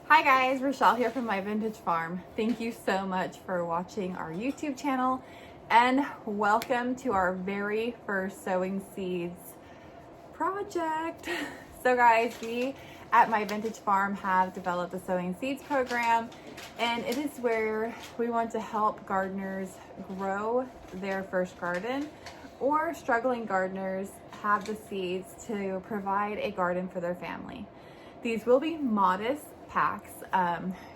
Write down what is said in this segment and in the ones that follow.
Hi guys, Rochelle here from My Vintage Farm. Thank you so much for watching our YouTube channel and welcome to our very first sowing seeds project. So guys, we at My Vintage Farm have developed the sowing seeds program, and it is where we want to help gardeners grow their first garden or struggling gardeners have the seeds to provide a garden for their family. These will be modest packs.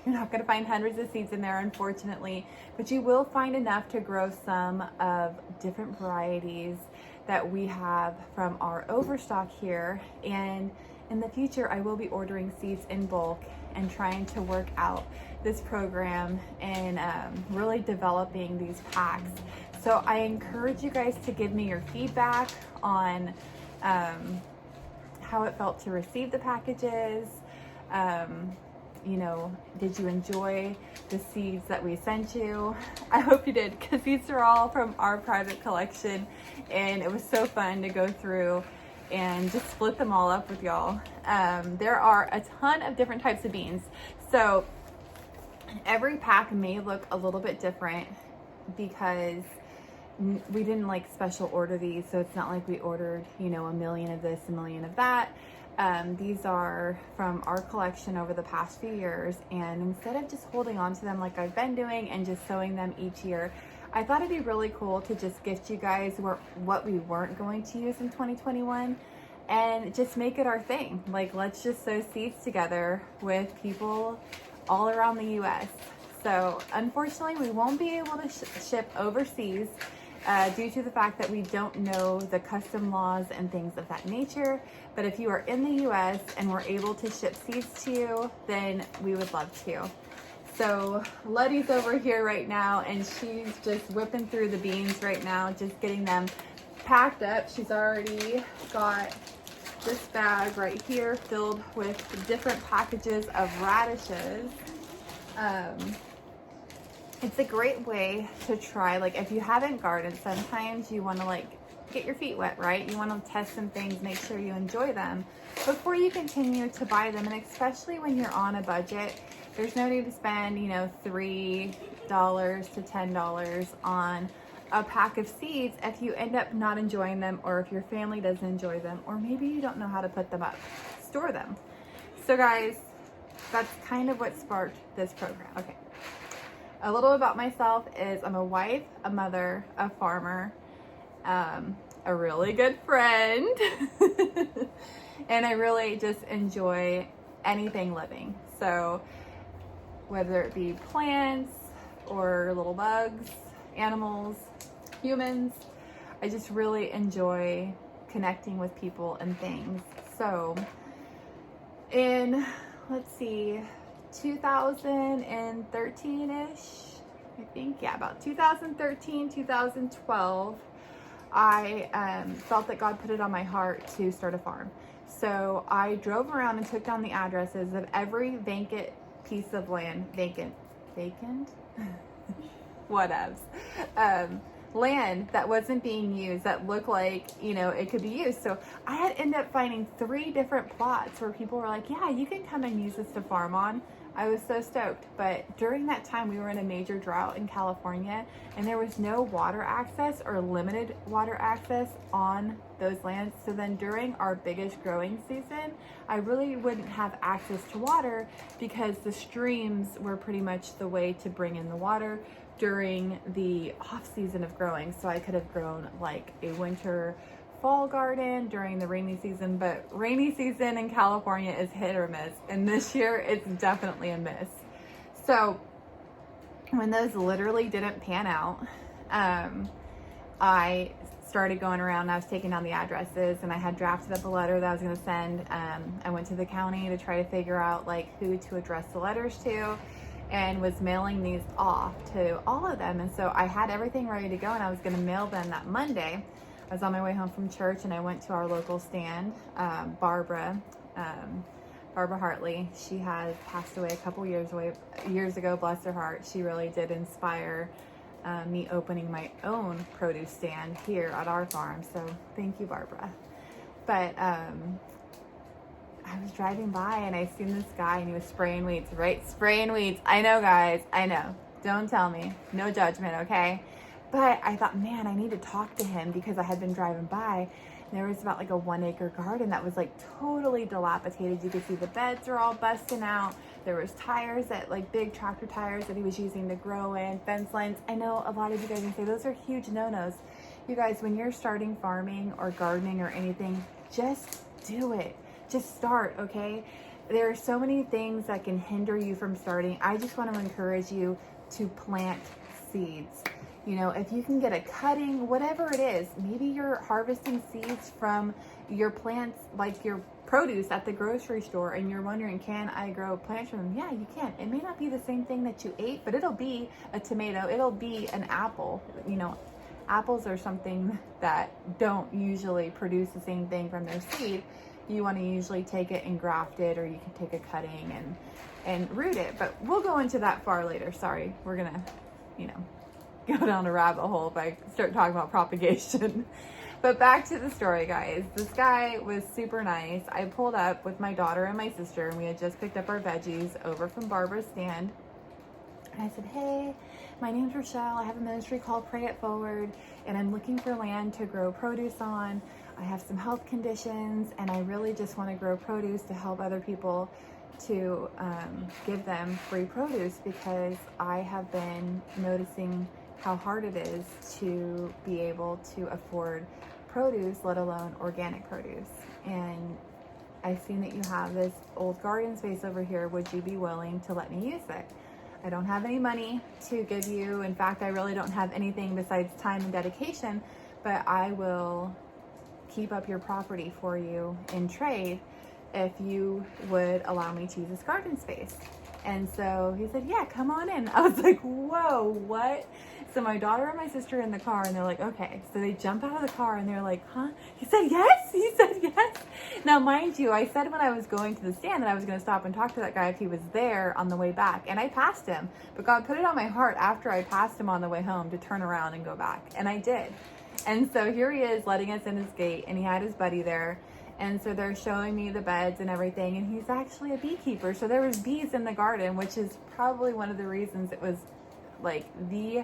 You're not going to find hundreds of seeds in there, unfortunately, but you will find enough to grow some of different varieties that we have from our overstock here. And in the future, I will be ordering seeds in bulk and trying to work out this program and really developing these packs. So I encourage you guys to give me your feedback on how it felt to receive the packages. Did you enjoy the seeds that we sent you? I hope you did, because these are all from our private collection, and it was so fun to go through and just split them all up with y'all. There are a ton of different types of beans, so every pack may look a little bit different because we didn't special order these, so it's not like we ordered a million of this, a million of that. These are from our collection over the past few years, and instead of just holding on to them like I've been doing and just sowing them each year, I thought it'd be really cool to just gift you guys what we weren't going to use in 2021 and just make it our thing. Let's just sow seeds together with people all around the US. So unfortunately, we won't be able to ship overseas due to the fact that we don't know the custom laws and things of that nature. But if you are in the US and we're able to ship seeds to you, then we would love to. So Letty's over here right now, and she's just whipping through the beans right now, just getting them packed up. She's already got this bag right here filled with different packages of radishes. It's a great way to try, if you haven't gardened, sometimes you want to get your feet wet, right? You want to test some things, make sure you enjoy them before you continue to buy them. And especially when you're on a budget, there's no need to spend, $3 to $10 on a pack of seeds if you end up not enjoying them, or if your family doesn't enjoy them, or maybe you don't know how to put them up, store them. So guys, that's kind of what sparked this program. Okay. A little about myself is I'm a wife, a mother, a farmer, a really good friend, and I really just enjoy anything living. So whether it be plants or little bugs, animals, humans, I just really enjoy connecting with people and things. So in, let's see, 2013-ish, I think, yeah, about 2013, 2012, I felt that God put it on my heart to start a farm. So I drove around and took down the addresses of every vacant piece of land, vacant, whatevs, land that wasn't being used that looked like, it could be used. So I had ended up finding 3 different plots where people were like, yeah, you can come and use this to farm on. I was so stoked. But during that time, we were in a major drought in California, and there was no water access or limited water access on those lands. So then during our biggest growing season, I really wouldn't have access to water because the streams were pretty much the way to bring in the water during the off season of growing. So I could have grown a winter fall garden during the rainy season, but rainy season in California is hit or miss, and this year it's definitely a miss. So when those literally didn't pan out, I started going around and I was taking down the addresses, and I had drafted up a letter that I was going to send. I went to the county to try to figure out who to address the letters to, and was mailing these off to all of them. And so I had everything ready to go, and I was going to mail them that Monday. I was on my way home from church, and I went to our local stand. Barbara Hartley, she had passed away a couple years ago, bless her heart. She really did inspire me opening my own produce stand here at our farm. So thank you, Barbara. But I was driving by and I seen this guy and he was spraying weeds, right? Spraying weeds. I know, guys. I know. Don't tell me. No judgment, okay? But I thought, man, I need to talk to him because I had been driving by. There was about like a 1 acre garden that was like totally dilapidated. You could see the beds are all busting out. There was tires that like big tractor tires that he was using to grow in, fence lines. I know a lot of you guys can say those are huge no-nos. You guys, when you're starting farming or gardening or anything, just do it. Just start, okay? There are so many things that can hinder you from starting. I just want to encourage you to plant seeds. You know, if you can get a cutting, whatever it is, maybe you're harvesting seeds from your plants, like your produce at the grocery store, and you're wondering, can I grow plants from them? Yeah, you can. It may not be the same thing that you ate, but it'll be a tomato, it'll be an apple. You know, apples are something that don't usually produce the same thing from their seed. You want to usually take it and graft it, or you can take a cutting and root it. But we'll go into that far later. Sorry, we're gonna, you know, go down a rabbit hole if I start talking about propagation. But back to the story, guys. This guy was super nice. I pulled up with my daughter and my sister, and we had just picked up our veggies over from Barbara's stand. And I said, hey, my name's Rochelle. I have a ministry called Pray It Forward, and I'm looking for land to grow produce on. I have some health conditions, and I really just want to grow produce to help other people, to give them free produce, because I have been noticing how hard it is to be able to afford produce, let alone organic produce. And I've seen that you have this old garden space over here. Would you be willing to let me use it? I don't have any money to give you. In fact, I really don't have anything besides time and dedication, but I will keep up your property for you in trade if you would allow me to use this garden space. And so he said, yeah, come on in. I was like, whoa, what? So my daughter and my sister are in the car, and they're like, okay. So they jump out of the car and they're like, huh? He said yes? He said yes? Now, mind you, I said when I was going to the stand that I was going to stop and talk to that guy if he was there on the way back. And I passed him. But God put it on my heart after I passed him on the way home to turn around and go back. And I did. And so here he is letting us in his gate, and he had his buddy there. And so they're showing me the beds and everything. And he's actually a beekeeper. So there was bees in the garden, which is probably one of the reasons it was like the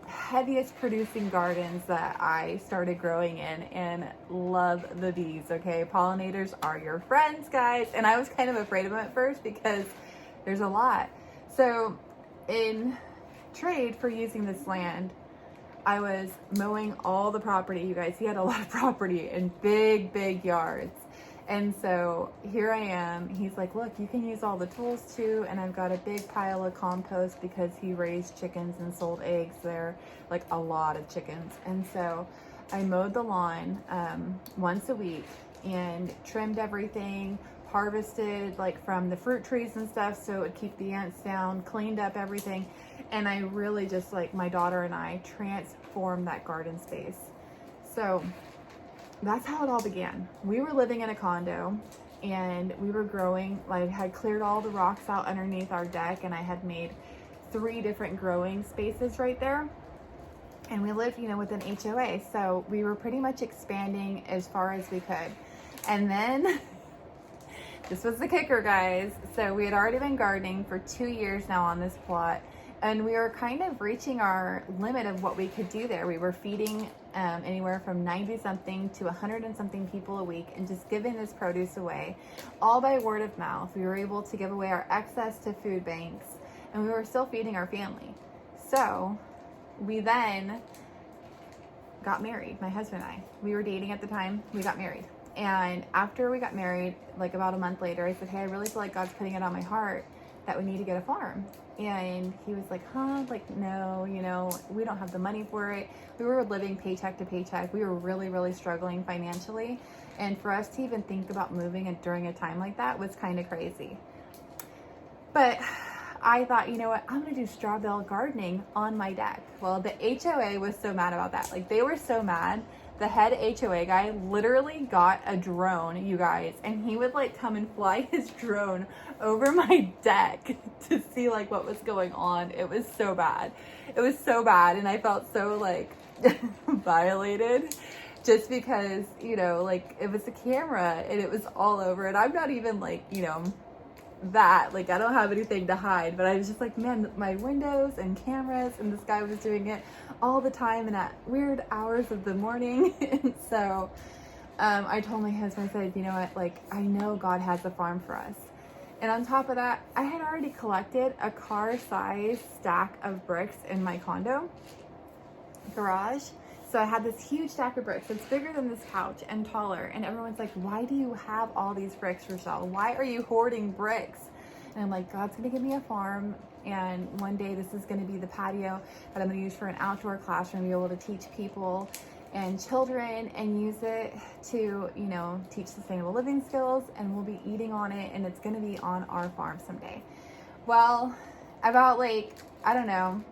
heaviest producing gardens that I started growing in, and love the bees. Okay, pollinators are your friends, guys. And I was kind of afraid of them at first because there's a lot. So in trade for using this land, I was mowing all the property. You guys, he had a lot of property and big yards. And so here I am. He's like, look, you can use all the tools too. And I've got a big pile of compost because he raised chickens and sold eggs there, like a lot of chickens. And so I mowed the lawn once a week and trimmed everything, harvested like from the fruit trees and stuff so it would keep the ants down, cleaned up everything. And I really just, like, my daughter and I transformed that garden space. So that's how it all began. We were living in a condo, and we were growing. I had cleared all the rocks out underneath our deck, and I had made 3 different growing spaces right there. And we lived, you know, with an HOA. So we were pretty much expanding as far as we could. And then this was the kicker, guys. So we had already been gardening for 2 years now on this plot. And we were kind of reaching our limit of what we could do there. We were feeding anywhere from 90 something to 100 and something people a week, and just giving this produce away, all by word of mouth. We were able to give away our excess to food banks, and we were still feeding our family. So we then got married, my husband and I. We were dating at the time. We got married. And after we got married, like about a month later, I said, hey, I really feel like God's putting it on my heart that we need to get a farm. And he was like, huh? Like, no, you know, we don't have the money for it. We were living paycheck to paycheck. We were really struggling financially. And for us to even think about moving during a time like that was kind of crazy. But I thought, you know what? I'm going to do straw bale gardening on my deck. Well, the HOA was so mad about that. Like, they were so mad. The head HOA guy literally got a drone, you guys, and he would like come and fly his drone over my deck to see like what was going on. It was so bad. It was so bad, and I felt so like violated. just because, you know, like it was the camera and it was all over, and I'm not even like, you know, that like I don't have anything to hide, but I was just like, man, my windows and cameras, and this guy was doing it all the time and at weird hours of the morning. And so I told my husband, I said, you know what, like I know God has a farm for us. And on top of that, I had already collected a car-sized stack of bricks in my condo garage. So I had this huge stack of bricks. It's bigger than this couch and taller. And everyone's like, why do you have all these bricks, Rochelle? Why are you hoarding bricks? And I'm like, God's going to give me a farm. And one day this is going to be the patio that I'm going to use for an outdoor classroom, be able to teach people and children and use it to, you know, teach sustainable living skills. And we'll be eating on it. And it's going to be on our farm someday. Well, about like, I don't know,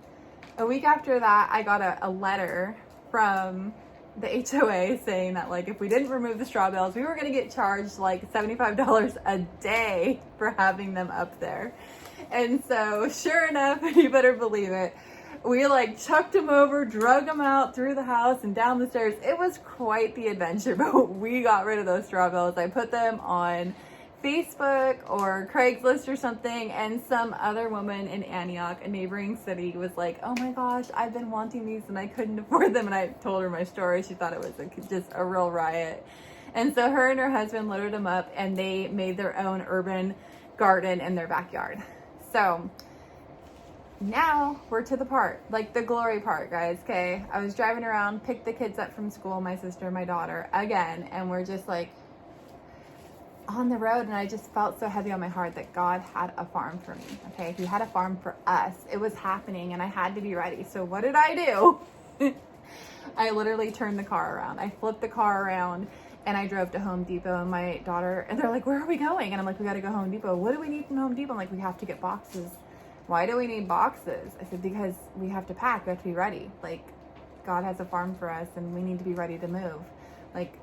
a week after that, I got a letter from the HOA saying that like if we didn't remove the straw bales, we were going to get charged like $75 a day for having them up there. And so sure enough, you better believe it, we like chucked them over, drug them out through the house and down the stairs. It was quite the adventure, but we got rid of those straw bales. I put them on Facebook or Craigslist or something, and some other woman in Antioch, a neighboring city, was like, oh my gosh, I've been wanting these and I couldn't afford them. And I told her my story. She thought it was just a real riot. And so her and her husband loaded them up and they made their own urban garden in their backyard. So now we're to the part, like the glory part, guys. Okay, I was driving around, picked the kids up from school, my sister, my daughter, again, and we're just like on the road, and I just felt so heavy on my heart that God had a farm for me. Okay, He had a farm for us. It was happening and I had to be ready. So what did I do? I literally turned the car around. I flipped the car around and I drove to Home Depot, and my daughter, and they're like, where are we going? And I'm like, we got to go Home Depot. What do we need from Home Depot? I'm like, we have to get boxes. Why do we need boxes? I said, because we have to pack. We have to be ready. Like, God has a farm for us and we need to be ready to move. Like,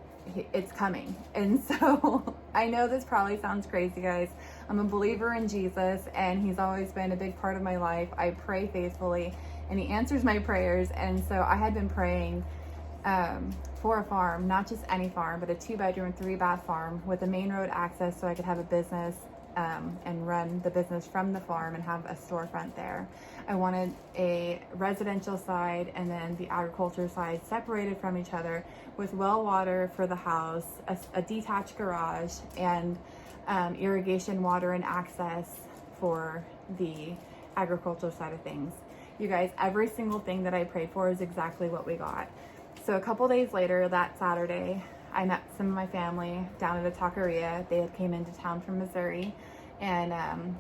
it's coming. And so I know this probably sounds crazy, guys. I'm a believer in Jesus and He's always been a big part of my life. I pray faithfully and He answers my prayers. And so I had been praying for a farm, not just any farm, but a 2-bedroom, 3-bath farm with a main road access so I could have a business and run the business from the farm and have a storefront there. I wanted a residential side and then the agriculture side separated from each other with well water for the house, a detached garage, and irrigation water and access for the agricultural side of things. You guys, every single thing that I prayed for is exactly what we got. So a couple days later, that Saturday, I met some of my family down at a taqueria. They had came into town from Missouri and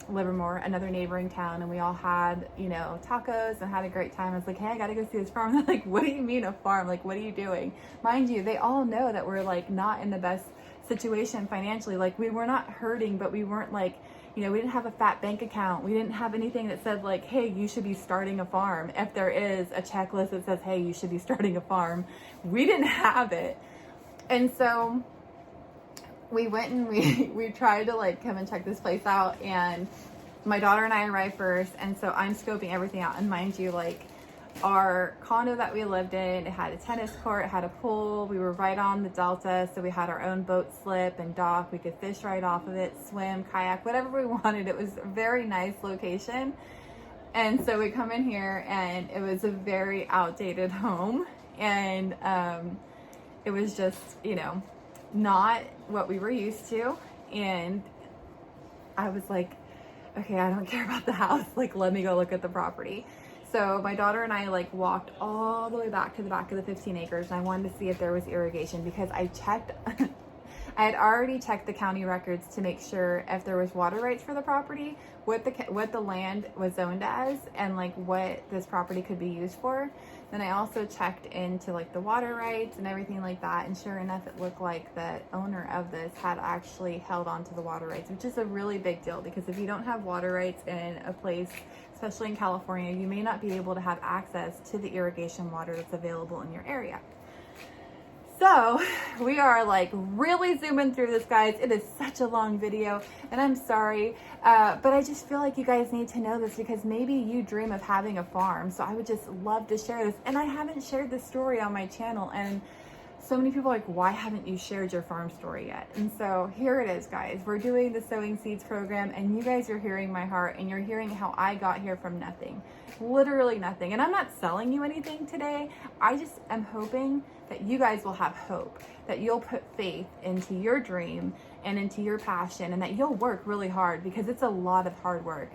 Livermore, another neighboring town, and we all had, you know, tacos and had a great time. I was like, hey, I gotta go see this farm. They're like, what do you mean a farm? Like, what are you doing? Mind you, they all know that we're like not in the best situation financially. Like, we were not hurting, but we weren't like, you know, we didn't have a fat bank account. We didn't have anything that said like, hey, you should be starting a farm. If there is a checklist that says, hey, you should be starting a farm, we didn't have it. And so we went and we tried to like come and check this place out, and my daughter and I arrived first. And so I'm scoping everything out. And mind you, like our condo that we lived in, it had a tennis court, it had a pool. We were right on the delta. So we had our own boat slip and dock. We could fish right off of it, swim, kayak, whatever we wanted. It was a very nice location. And so we come in here and it was a very outdated home. And, it was just, you know, not what we were used to. And I was like, okay, I don't care about the house. Like, let me go look at the property. So my daughter and I like walked all the way back to the back of the 15 acres. And I wanted to see if there was irrigation because I checked, I had already checked the county records to make sure if there was water rights for the property, what the land was zoned as, and like what this property could be used for. Then I also checked into like the water rights and everything like that, and sure enough, it looked like the owner of this had actually held on to the water rights, which is a really big deal because if you don't have water rights in a place, especially in California, you may not be able to have access to the irrigation water that's available in your area. So we are like really zooming through this, guys. It is such a long video and I'm sorry, but I just feel like you guys need to know this because maybe you dream of having a farm. So I would just love to share this. And I haven't shared this story on my channel in so many people are like, why haven't you shared your farm story yet? And so here it is, guys. We're doing the Sowing Seeds program, and you guys are hearing my heart, and you're hearing how I got here from nothing, literally nothing. And I'm not selling you anything today. I just am hoping that you guys will have hope, that you'll put faith into your dream and into your passion, and that you'll work really hard, because it's a lot of hard work,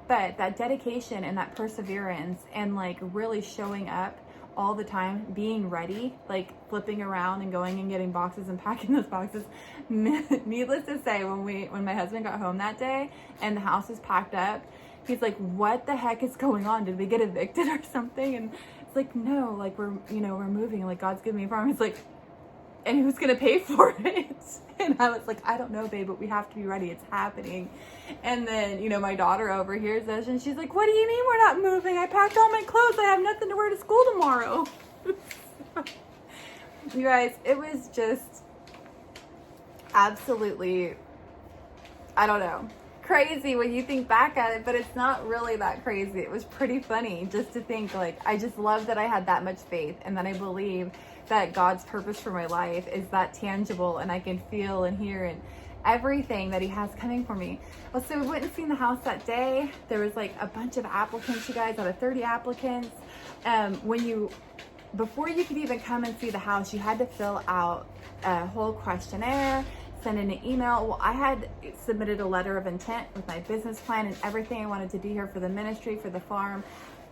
But that dedication and that perseverance and like really showing up all the time, being ready, like flipping around and going and getting boxes and packing those boxes. Needless to say, when my husband got home that day and the house was packed up, he's like, what the heck is going on? Did we get evicted or something? And it's like, no, like we're moving, like God's giving me a farm. He's like, and he was gonna pay for it. And I was like, I don't know, babe, but we have to be ready. It's happening. And then, my daughter overhears this, and she's like, what do you mean we're not moving? I packed all my clothes. I have nothing to wear to school tomorrow. You guys, it was just absolutely, I don't know, crazy when you think back at it, but it's not really that crazy. It was pretty funny just to think, like, I just love that I had that much faith, and that I believe that God's purpose for my life is that tangible, and I can feel and hear and everything that he has coming for me. Well, so we went and seen the house that day. There was like a bunch of applicants, you guys, out of 30 applicants. Before you could even come and see the house, you had to fill out a whole questionnaire, send in an email. Well, I had submitted a letter of intent with my business plan and everything I wanted to do here for the ministry, for the farm,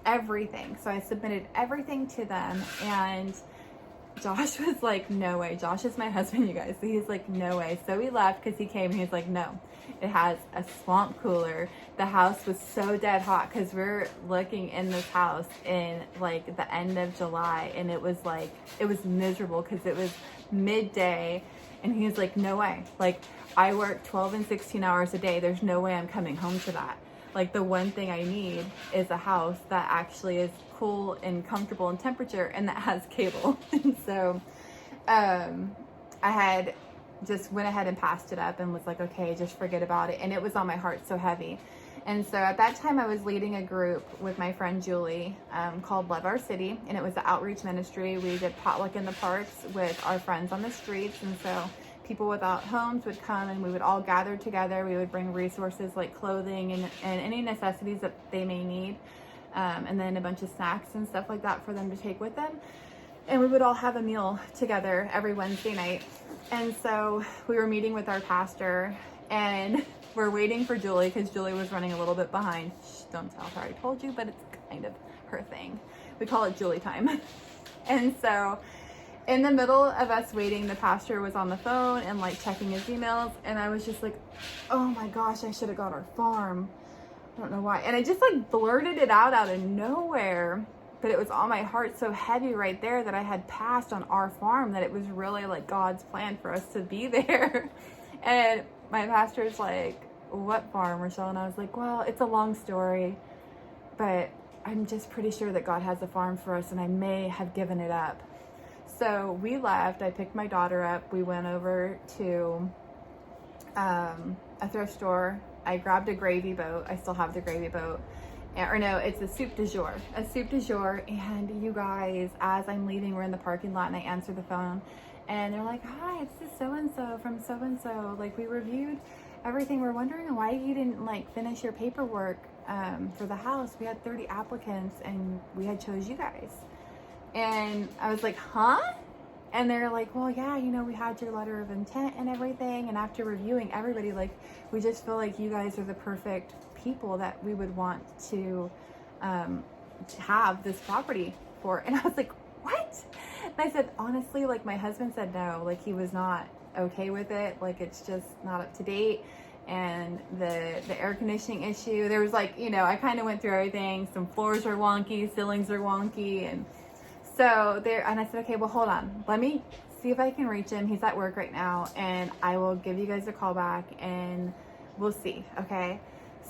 everything. So I submitted everything to them, and Josh was like, no way. Josh is my husband, you guys. So he's like, no way. So we left because he came and he's like, no, it has a swamp cooler. The house was so dead hot because we're looking in this house in like the end of July, and it was miserable because it was midday. And he's like, no way. Like, I work 12 and 16 hours a day. There's no way I'm coming home to that. Like, the one thing I need is a house that actually is cool and comfortable in temperature and that has cable. And so I had just went ahead and passed it up and was like, okay, just forget about it. And it was on my heart so heavy. And so at that time I was leading a group with my friend Julie called Love Our City. And it was the outreach ministry. We did potluck in the parks with our friends on the streets. And so people without homes would come, and we would all gather together. We would bring resources like clothing and any necessities that they may need. And then a bunch of snacks and stuff like that for them to take with them. And we would all have a meal together every Wednesday night. And so we were meeting with our pastor, and we're waiting for Julie because Julie was running a little bit behind. Shh, don't tell her I told you, but it's kind of her thing. We call it Julie time. And so in the middle of us waiting, the pastor was on the phone and like checking his emails. And I was just like, oh my gosh, I should have got our farm. I don't know why. And I just like blurted it out of nowhere. But it was on my heart so heavy right there that I had passed on our farm, that it was really like God's plan for us to be there. And my pastor's like, what farm, Rochelle? And I was like, well, it's a long story, but I'm just pretty sure that God has a farm for us, and I may have given it up. So we left. I picked my daughter up. We went over to a thrift store. I grabbed a gravy boat. I still have the gravy boat. Or no, it's a soup du jour. And you guys, as I'm leaving, we're in the parking lot, and I answer the phone, and they're like, hi, it's this so-and-so from so-and-so. Like, we reviewed everything. We're wondering why you didn't like finish your paperwork for the house. We had 30 applicants, and we had chose you guys. And I was like, huh? And they're like, well, yeah, we had your letter of intent and everything. And after reviewing everybody, like, we just feel like you guys are the perfect people that we would want to have this property for. And I was like, what? And I said, honestly, like, my husband said no, like, he was not okay with it. Like, it's just not up to date. And the air conditioning issue, there was like, I kind of went through everything. Some floors are wonky, ceilings are wonky. And so and I said, okay, well, hold on. Let me see if I can reach him. He's at work right now, and I will give you guys a call back, and we'll see. Okay.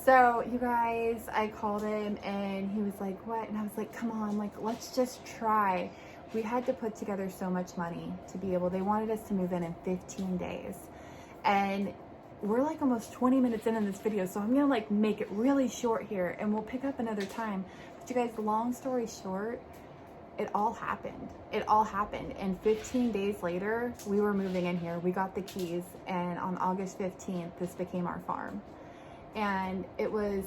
So you guys, I called him, and he was like, what? And I was like, come on, like, let's just try. We had to put together so much money to be able, they wanted us to move in 15 days. And we're like almost 20 minutes in this video. So I'm going to like make it really short here, and we'll pick up another time. But you guys, long story short, it all happened. It all happened. And 15 days later, we were moving in here. We got the keys, and on August 15th, this became our farm. And it was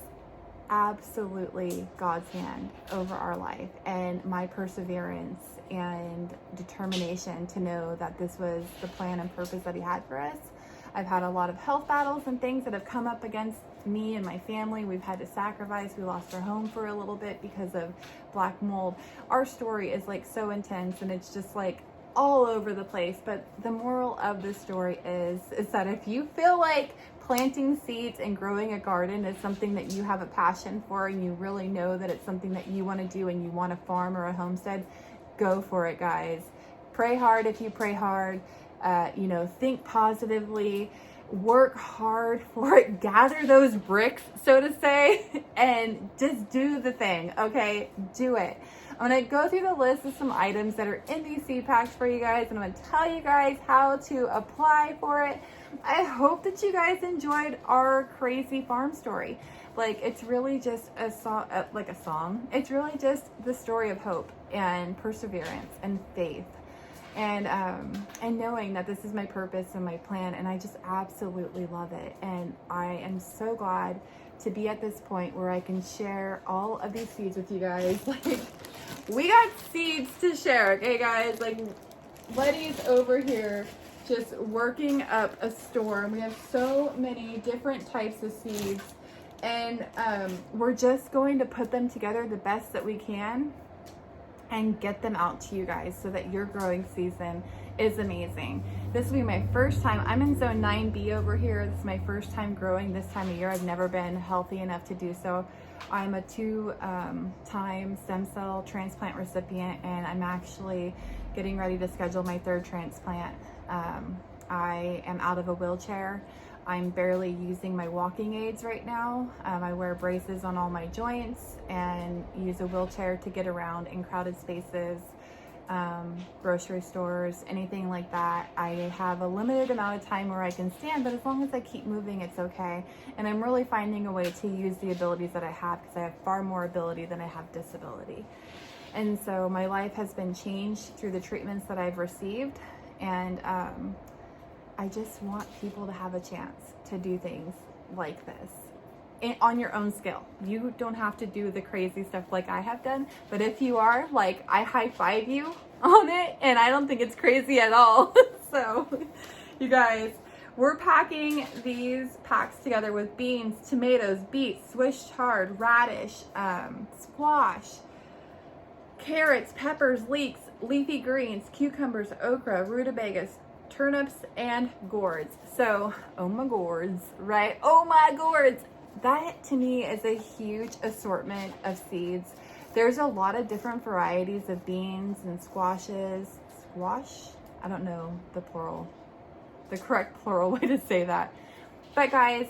absolutely God's hand over our life, and my perseverance and determination to know that this was the plan and purpose that he had for us. I've had a lot of health battles and things that have come up against me and my family. We've had to sacrifice. We lost our home for a little bit because of black mold. Our story is like so intense, and it's just like all over the place. But the moral of the story is that if you feel like planting seeds and growing a garden is something that you have a passion for, and you really know that it's something that you want to do, and you want a farm or a homestead, go for it, guys. Pray hard if you pray hard. Think positively, work hard for it, gather those bricks, so to say, and just do the thing, okay? Do it. I'm going to go through the list of some items that are in these seed packs for you guys, and I'm going to tell you guys how to apply for it. I hope that you guys enjoyed our crazy farm story. Like, it's really just a song. It's really just the story of hope and perseverance and faith. And knowing that this is my purpose and my plan, and I just absolutely love it. And I am so glad to be at this point where I can share all of these seeds with you guys. Like, we got seeds to share, okay, guys? Like, Letty's over here just working up a storm. We have so many different types of seeds, and we're just going to put them together the best that we can and get them out to you guys so that your growing season is amazing. This will be my first time. I'm in zone 9B over here. This is my first time growing this time of year. I've never been healthy enough to do so. I'm a 2-time stem cell transplant recipient, and I'm actually getting ready to schedule my 3rd transplant. I am out of a wheelchair. I'm barely using my walking aids right now. I wear braces on all my joints and use a wheelchair to get around in crowded spaces, grocery stores, anything like that. I have a limited amount of time where I can stand, but as long as I keep moving, it's okay. And I'm really finding a way to use the abilities that I have, because I have far more ability than I have disability. And so my life has been changed through the treatments that I've received. And I just want people to have a chance to do things like this on your own scale. You don't have to do the crazy stuff like I have done, but if you are, like, I high five you on it, and I don't think it's crazy at all. So you guys, we're packing these packs together with beans, tomatoes, beets, Swiss chard, radish, squash, carrots, peppers, leeks, leafy greens, cucumbers, okra, rutabagas, turnips, and gourds. So, oh my gourds, right? Oh my gourds. That to me is a huge assortment of seeds. There's a lot of different varieties of beans and squashes. Squash? I don't know the correct plural way to say that. But guys,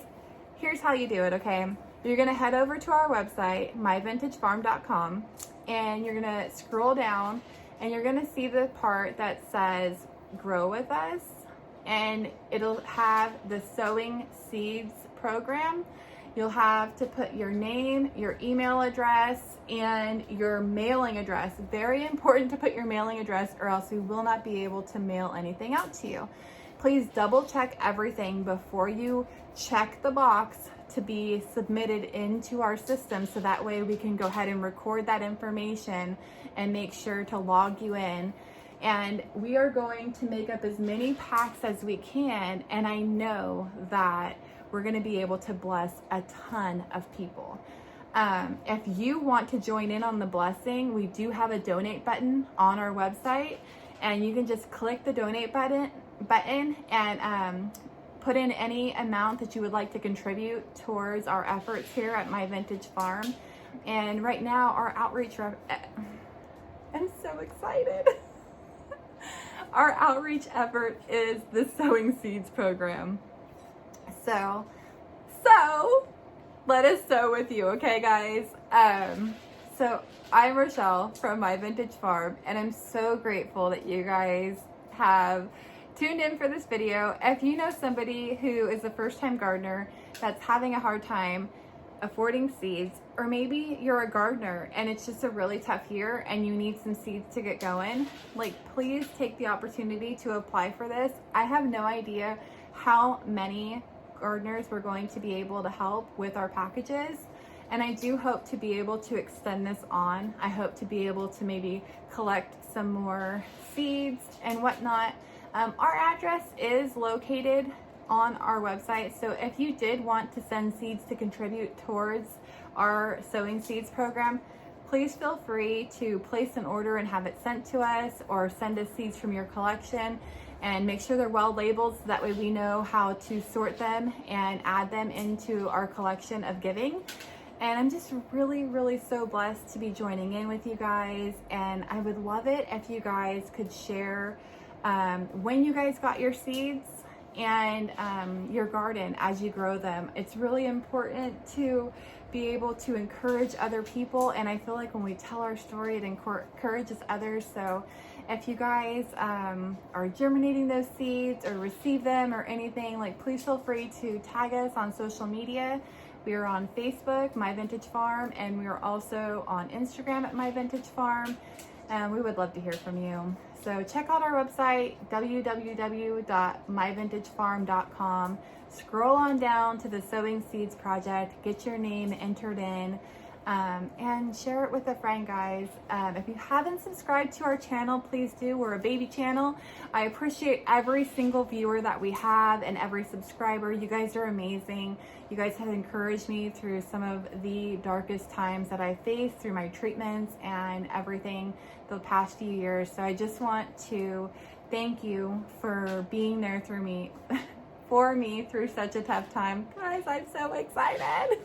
here's how you do it, okay? You're gonna head over to our website, myvintagefarm.com, and you're gonna scroll down, and you're gonna see the part that says grow with us, and it'll have the Sowing Seeds program. You'll have to put your name, your email address, and your mailing address. Very important to put your mailing address, or else we will not be able to mail anything out to you. Please double check everything before you check the box to be submitted into our system, so that way we can go ahead and record that information and make sure to log you in. And we are going to make up as many packs as we can, and I know that we're going to be able to bless a ton of people. If you want to join in on the blessing, we do have a donate button on our website, and you can just click the donate button and put in any amount that you would like to contribute towards our efforts here at My Vintage Farm. And right now, our outreach I'm so excited. Our outreach effort is the Sowing Seeds program. So let us sow with you, okay, guys? So I'm Rochelle from My Vintage Farm, and I'm so grateful that you guys have tuned in for this video. If you know somebody who is a first-time gardener that's having a hard time affording seeds, or maybe you're a gardener and it's just a really tough year and you need some seeds to get going, like please take the opportunity to apply for this. I have no idea how many gardeners we're going to be able to help with our packages. And I do hope to be able to extend this on. I hope to be able to maybe collect some more seeds and whatnot. Our address is located on our website. So if you did want to send seeds to contribute towards our Sowing Seeds program, please feel free to place an order and have it sent to us, or send us seeds from your collection, and make sure they're well labeled so that way we know how to sort them and add them into our collection of giving. And I'm just really so blessed to be joining in with you guys, and I would love it if you guys could share when you guys got your seeds and your garden as you grow them. It's really important to be able to encourage other people, and I feel like when we tell our story it encourages others. So if you guys are germinating those seeds or receive them or anything, like please feel free to tag us on social media. We are on Facebook, My Vintage Farm, and we are also on Instagram at My Vintage Farm. We would love to hear from you. So check out our website, www.myvintagefarm.com. Scroll on down to the Sowing Seeds project, get your name entered in, and share it with a friend, guys. If you haven't subscribed to our channel, please do. We're a baby channel. I appreciate every single viewer that we have and every subscriber. You guys are amazing. You guys have encouraged me through some of the darkest times that I faced through my treatments and everything the past few years. So I just want to thank you for being there through me, for me through such a tough time. Guys, I'm so excited.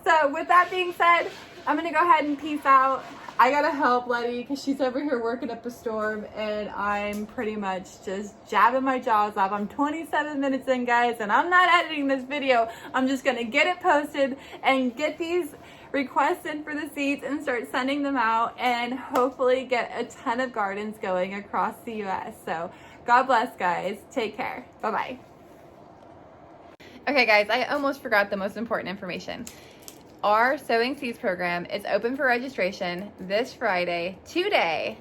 So with that being said, I'm gonna go ahead and peace out. I gotta help Letty because she's over here working up a storm, and I'm pretty much just jabbing my jaws off. I'm 27 minutes in, guys, and I'm not editing this video. I'm just gonna get it posted and get these requests in for the seeds and start sending them out, and hopefully get a ton of gardens going across the US. So God bless, guys. Take care. Bye-bye. Okay, guys, I almost forgot the most important information. Our Sowing Seeds program is open for registration this Friday, today,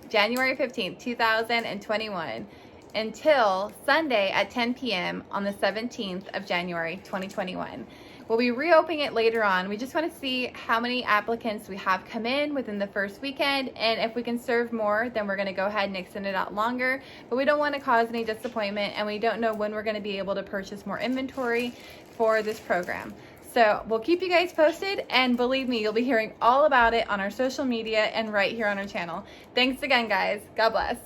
January 15th, 2021, until Sunday at 10 p.m. on the 17th of January, 2021. We'll be reopening it later on. We just want to see how many applicants we have come in within the first weekend, and if we can serve more, then we're going to go ahead and extend it out longer. But we don't want to cause any disappointment, and we don't know when we're going to be able to purchase more inventory for this program. So we'll keep you guys posted, and believe me, you'll be hearing all about it on our social media and right here on our channel. Thanks again, guys. God bless.